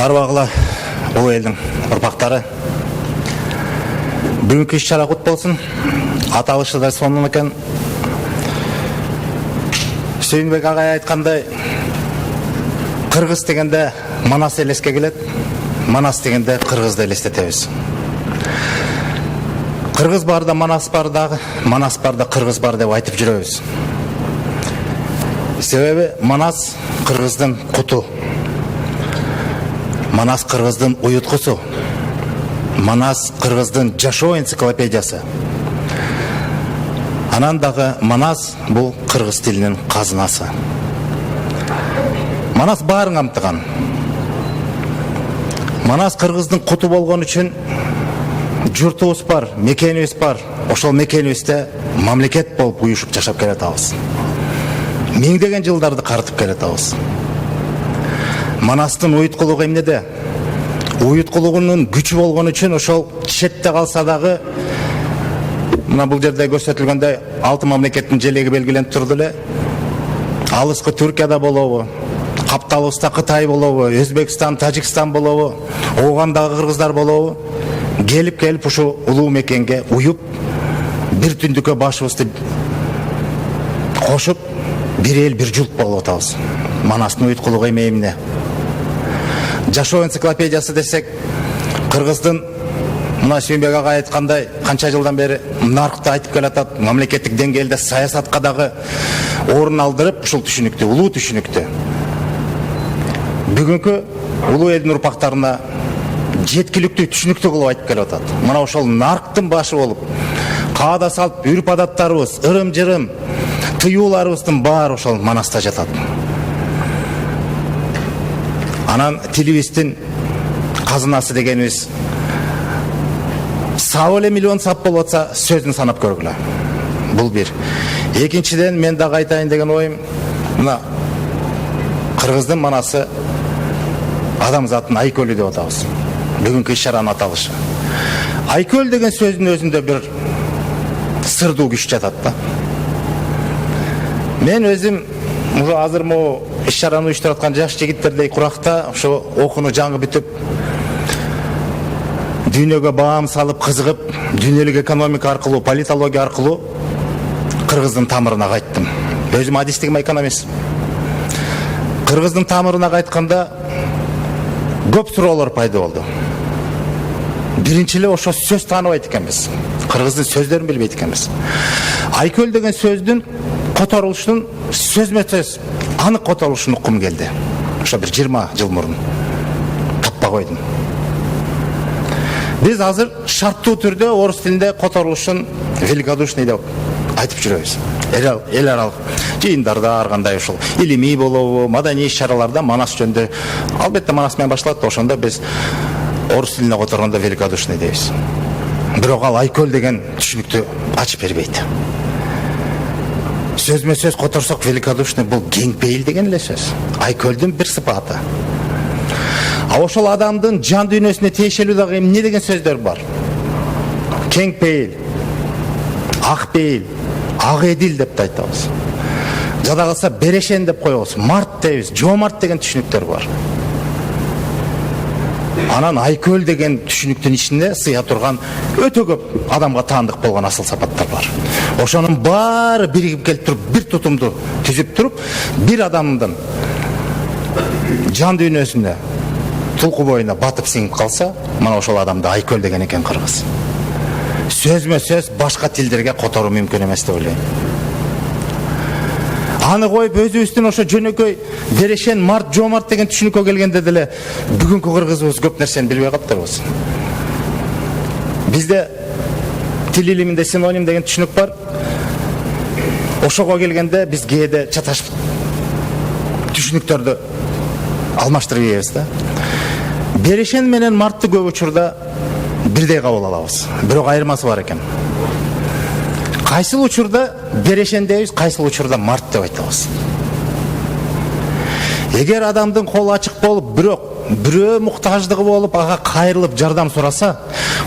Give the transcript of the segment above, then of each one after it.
Арбағыла ұлы елдің ұрпақтары. Бүгінгі іс-шара құт болсын. Аталышы да сонымен екен. Сүйінбек ағай айтқандай, қырғыз дегенде Манас елеске келеді, Манас дегенде қырғызды елестетеміз. Қырғыз барда Манас бардағы, Манас барда қырғыз бар деп айтып жүреміз. Себебі Манас қырғыздың құты, Манас қырғыздың ұйытқысы, Манас қырғыздың жашоо энциклопедиясы. Анандағы Манас бұл қырғыз тілінің қазынасы. Манас барын қамтыған. Манас қырғыздың құты болған үшін жұртыбыз бар, мекеніміз бар. Ошол мекенімізде мамлекет болып ұйышып жашап келатабыз. Меңдеген жылдарды қарытып келатабыз. Манастың ұйытқылығы эмнеде? Ұйытқылығының күчі болған үшін ошол шетте қалса дағы, мына бұл жерде көрсетілгенде 6 мамлекеттің желегі белгіленіп тұрды эле. Алысқы Түркияда болобу, Капталыста Кытай болобу, Өзбекстан, Тажикстан болобу, Оғандағы қырғыздар болобу, келіп ушу улуу мекенге уюп, бир түндүккө башыбызды кошуп, бир эл, бир журт болуп атабыз. Манастын уйткулугу эмне? Жашоо энциклопедиясы десек, кыргыздын мына Сүйінбек ага айткандай, канча жылдан бери наркты айтып келатат, мамлекеттик деңгээлде саясатка дагы орун алдырып, ушул түшүнүктү, улуу түшүнүктү. Бүгүнкү улуу элдин урпактарына жеткиликтүү түшүнүктүү кылып айтып келатат. Мына ошол нарктын башы болуп, каада салт, үрп адаттарыбыз, ырым-жырым, тыюуларыбыздын баары ошол Манаста жатат. Анан тилибиздин казынасы дегенибиз сау эле миллион сап болуп атса, сөзүн санап көргүлө. Бул бир. Экинчиден мен дагы айтайын деген оюм, мына кыргыздын Манасы адамзаттын Айкөлү деп атабыз. Бүгүнкү иш-чаранын аталышы. Айкөл деген сөздүн өзүндө бир сырдуу күч жатат да. Мен өзүм азыр могу иш-чараны уюштуруп аткан жаш жигиттердей куракта ошо окууну жаңы бүтүп, дүйнөгө баам салып кызыгып, дүйнөлүк экономика аркылуу, политология аркылуу кыргыздын тамырына кайттым. Өзүм адистигим экономист. Кыргыздын тамырына кайтканда көп суроолор пайда болду. Биринчи эле ошо сөз тааныбайт экенбиз. Кыргыздын сөздөрүн билбейт экенбиз. Айкөл деген сөздүн которулушунун сөзмө-сөз анык которулушун уккум келди. Ошо бир 20 жыл мурун таппай койдум. Биз азыр шарттуу түрдө орус тилинде которулушун великодушный деп айтып жүрөбүз. Эл аралык жыйындарда ар кандай ушул илимий болобу, маданий иш-чараларда Манас жөнүндө, албетте Манас менен башталат, ошондо биз орус тилине которгондо великодушный дейбиз. Бирок ал Айкөл деген түшүнүктү ачып бербейт. Сөзмө-сөз которсок великодушный бул кеңпейил деген эле сөз. Айкөлдүн бир сыпаты. А ошол адамдын жан дүйнөсүнө тиешелүү дагы эмне деген сөздөр бар? Кеңпейил, акпейил, ак эдил деп да айтабыз. Жада калса берешен деп коебуз, март дейбиз, жоомарт деген түшүнүктөр бар. Анан Айкөл деген түшүнүктүн ичинде сыя турган өтө көп адамга таандык болгон асыл сапаттар бар. Ошонун баары биригип келип туруп, бир тутумду түзүп туруп, бир адамдын жан дүйнөсүнө, тулку боюна батып сиңип калса, мына ошол адамды Айкөл деген экен кыргыз. Сөзмө-сөз башка тилдерге которуу мүмкүн эмес деп ойлойм. Аны коюп өзүбүздүн ошо жөнөкөй берешен, март, жоомарт деген түшүнүккө келгенде деле бүгүнкү кыргызыбыз көп нерсени билбей калыптырбыз. Бизде тил илиминде синоним деген түшүнүк бар. Ошого келгенде биз кээде чаташып түшүнүктөрдү алмаштырып ийебиз да. Берешен менен мартты көп учурда бирдей кабыл алабыз. Бирок айырмасы бар экен. Кайсыл учурда берешен дейбиз, кайсыл учурда март деп айтабыз. Эгер адамдын колу ачык болуп, бирок бирөө муктаждыгы болуп, ага кайрылып жардам сураса,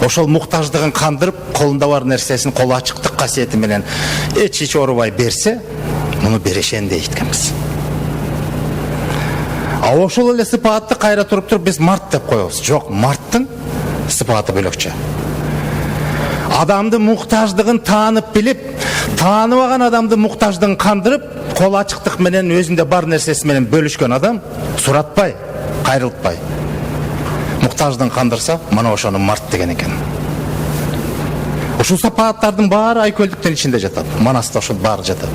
ошол муктаждыгын кандырып, колунда бар нерсесин колу ачыктык касиети менен эч оорубай берсе, муну берешен дейт экенбиз. Ошол эле сыпаатты кайра туруп биз март деп коебуз. Жок, марттын сыпааты бөлөкчө. Адамды муктаждыгын таанып билип, тааныбаган адамды муктаждыгын кандырып, кол ачыктык менен өзүндө бар нерсеси менен бөлүшкөн адам суратпай, кайрылтпай. Муктаждыгын кандырса, мына ошону март деген экен. Ушул сапааттардын баары айкөлдүктүн ичинде жатат. Манаста ошол баары жатат.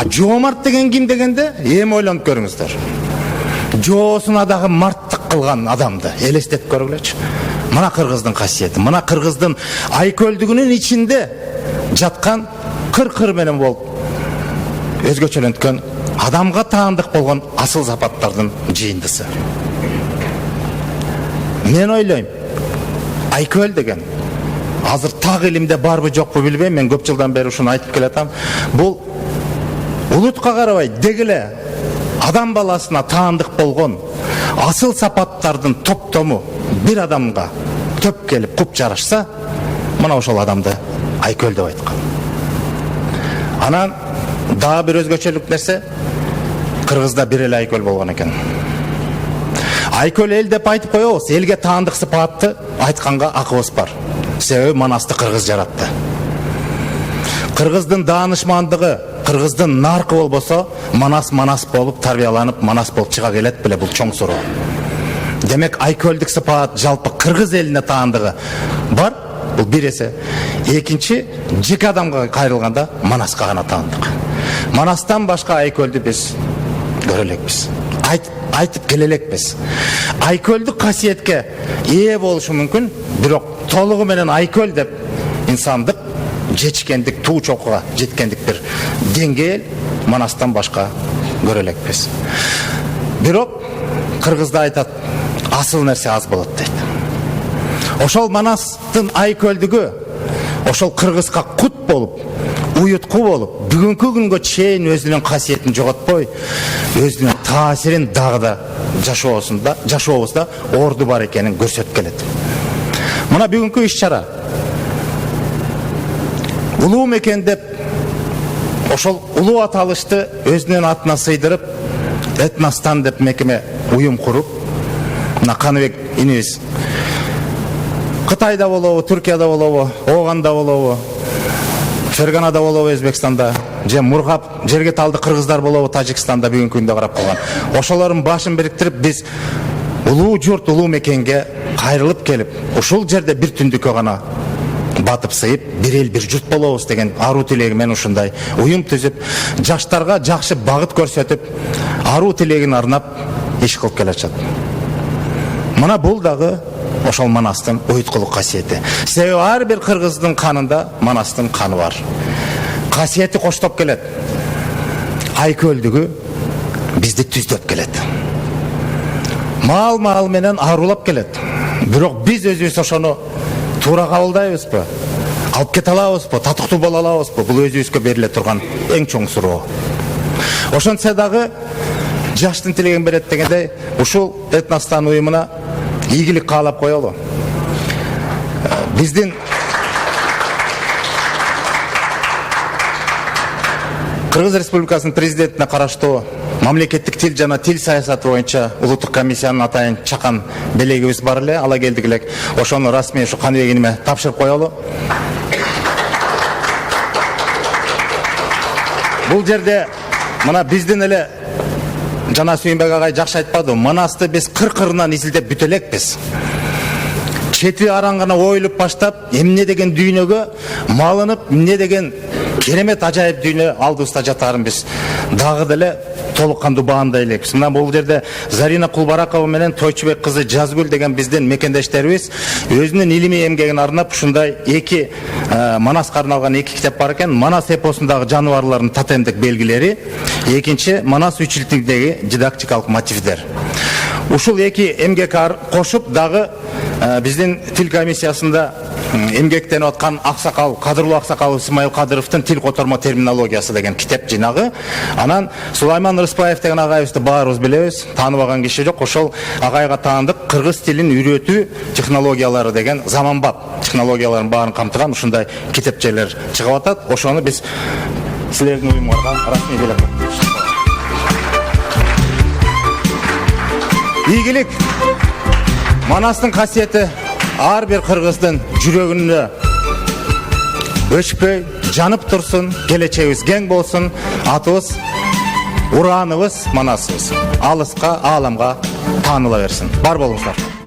Жоомарт деген ким дегенде, эми ойлонуп көрүңүздөр. Жоосуна дагы марттык кылган адамды элестетип көргүлөчү. Мына кыргыздын касиети, мына кыргыздын айкөлдүгүнүн ичинде жаткан кыр менен болуп өзгөчөлөнткөн адамга таандык болгон асыл сапаттардын жыйындысы. Мен ойлойм, айкөл деген азыр так илимде барбы жокпу билбейм, мен көп жылдан бери ушуну айтып келатам. Бул улутка карабай дегиле адам баласына таандык болгон асыл сапаттардын топтому бир адамга төп келип куп жарашса, мына ошол адамды айкөл деп айткан. Анан дагы бир өзгөчөлүк нерсе, кыргызда бир эле айкөл болгон экен. Айкөл эл деп айтып коебуз, элге таандык сыпаатты айтканга акыбыз бар. Себеби Манасты кыргыз жаратты. Кыргыздын даанышмандыгы, кыргыздын наркы болбосо, Манас болуп тарбияланып, Манас болуп чыга келет беле, бул чоң суроо. Демек айкөлдүк сыпаат жалпы кыргыз элине таандыгы бар, бул бир эсе. Экинчи, жеке адамга кайрылганда Манаска гана таандык. Манастан башка айкөлдү биз көрө элекпиз. Айтып келе элекпиз. Айкөлдүк касиетке ээ болушу мүмкүн, бирок толугу менен айкөл деп инсандык жетишкендик, туу чокуга жеткендик бир деңгээл Манастан башка көрө элекпиз. Бирок кыргызда айтат, асыл нерсе аз болот дейт. Ошол Манастын айкөлдүгү ошол кыргызга кут болуп, уютку болуп, бүгүнкү күнгө чейин өзүнүн касиетин жоготпой, өзүнүн таасирин дагы да жашообузда орду бар экенин көрсөтүп келет. Мына бүгүнкү иш-чара улуу мекен деп ошол улуу аталышты өзүнүн атына сыйдырып, Этностан деп мекеме уюм куруп, мына Каныбек инибиз Кытайда болобу, Түркияда болобу, Ооганда болобу, Ферганада болобу, Өзбекстанда, же Мургап, жерге талды кыргыздар болобу, Тажикстанда бүгүнкү күндө карап калган. Ошолордун башын бириктирип биз улуу журт, улуу мекенге кайрылып келип, ушул жерде бир түндүккө гана батып сыйып, бир эл бир журт болобуз деген аруу тилеги менен ушундай уюм түзүп, жаштарга жакшы багыт көрсөтүп, аруу тилегин арнап иш кылып келе жатат. Мына бул дагы ошол Манастын уюткулук касиети. Себеби ар бир кыргыздын канында Манастын каны бар. Касиети коштоп келет. Айкөлдүгү бизди түздөп келет. Мал менен арулап келет. Бирок биз өзүбүз ошону туура кабылдайбызбы? Алып кете алабызбы? Татыктуу боло алабызбы? Бул өзүбүзгө бериле турган эң чоң суроо. Ошончо дагы жаштын тилегин берет дегендей, ушул Этностан уюмуна ийгилик каалап коелу. Биздин Кыргыз Республикасынын президентине караштуу мамлекеттик тил жана тил саясаты боюнча улуттук комиссиянын атайын чакан белегибиз бар эле, ала келдик элек. Ошону расмий ушу Каныбек иниме тапшырып коелу. Бул жерде мына биздин эле Жана Сүйүнбек агай жакшы айтпады, Манасты биз кыр-кырынан изилдеп бүтө элекпиз. Чети араң гана оюлуп баштап, эмне деген дүйнөгө малынып, эмне деген керемет ажайып дүйнө алдыбызда жатарын биз дагы деле толук кандуу баамдай элекпиз. Мына бул жерде Зарина Кулбаракова менен Тойчубек кызы Жазгүл деген биздин мекендештерибиз өзүнүн илимий эмгегин арнап ушундай эки Манаска арналган эки китеп бар экен. Манас эпосундагы жаныбарлардын тотемдик белгилери, экинчи Манас үчилтигиндеги дидактикалык мотивдер. Ушул эки эмгек кошуп дагы биздин тил комиссиясында эмгектенип аткан аксакал, кадырлуу аксакал Исмайыл Кадыровдун тил котормо терминологиясы деген китеп жинагы. Анан Сулайман Рыспаев деген агайыбызды баарыбыз билебиз, тааныбаган киши жок. Ошол агайга таандык кыргыз тилин үйрөтүү технологиялары деген заманбап технологиялардын баарын камтыган ушундай китепчелер чыгып атат. Ошону биз силердин уюмуңарга расмий белек ийгилик Манастын касиети ар бир кыргыздын жүрөгүнө өчпөй жанып турсун, келечегибиз кең болсун, атыбыз, урааныбыз, Манасыбыз алыска, ааламга тааныла берсин. Бар болуңуздар.